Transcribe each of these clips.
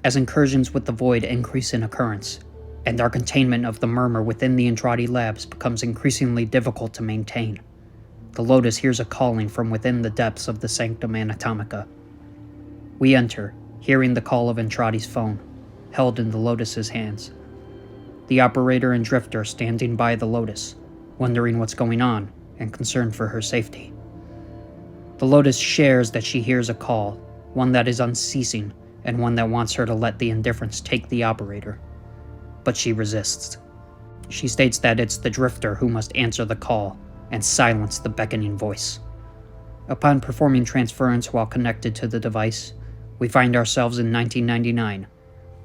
As incursions with the void increase in occurrence, and our containment of the murmur within the Andrade labs becomes increasingly difficult to maintain, the Lotus hears a calling from within the depths of the Sanctum Anatomica. We enter, hearing the call of Andrade's phone, held in the Lotus's hands. The operator and Drifter standing by the Lotus, wondering what's going on and concerned for her safety. The Lotus shares that she hears a call, one that is unceasing and one that wants her to let the indifference take the operator. But she resists. She states that it's the Drifter who must answer the call and silence the beckoning voice. Upon performing transference while connected to the device, we find ourselves in 1999.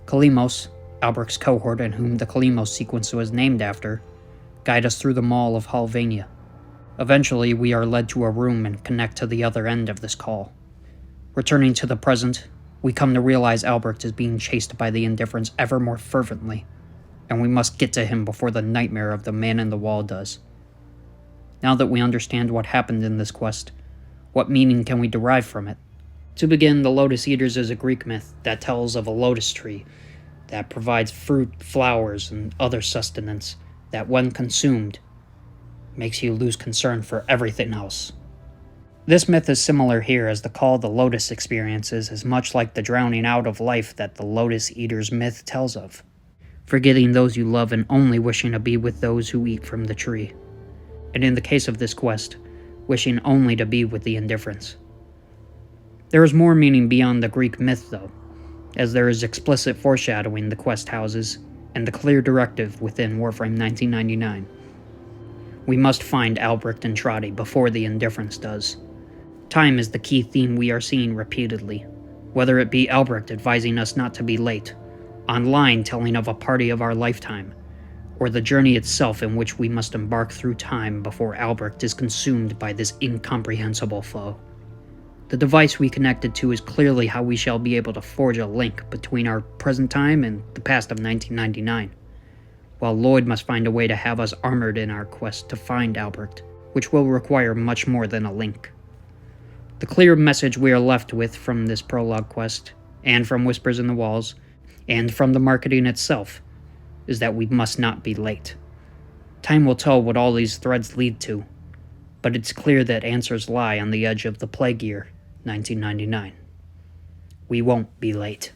Kalimos, Albrecht's cohort and whom the Kalimos sequence was named after, guide us through the mall of Halvania. Eventually, we are led to a room and connect to the other end of this call. Returning to the present, we come to realize Albrecht is being chased by the indifference ever more fervently, and we must get to him before the nightmare of the man in the wall does. Now that we understand what happened in this quest, what meaning can we derive from it? To begin, the Lotus Eaters is a Greek myth that tells of a lotus tree that provides fruit, flowers, and other sustenance that, when consumed, makes you lose concern for everything else. This myth is similar here, as the call the Lotus experiences is much like the drowning out of life that the Lotus Eaters myth tells of, forgetting those you love and only wishing to be with those who eat from the tree. And in the case of this quest, wishing only to be with the indifference. There is more meaning beyond the Greek myth, though, as there is explicit foreshadowing the quest houses and the clear directive within Warframe 1999. We must find Albrecht and Andrade before the indifference does. Time is the key theme we are seeing repeatedly, whether it be Albrecht advising us not to be late, online telling of a party of our lifetime, or the journey itself in which we must embark through time before Albrecht is consumed by this incomprehensible foe. The device we connected to is clearly how we shall be able to forge a link between our present time and the past of 1999, while Lloyd must find a way to have us armored in our quest to find Albrecht, which will require much more than a link. The clear message we are left with from this prologue quest, and from Whispers in the Walls, and from the marketing itself, is that we must not be late. Time will tell what all these threads lead to, but it's clear that answers lie on the edge of the plague year, 1999. We won't be late.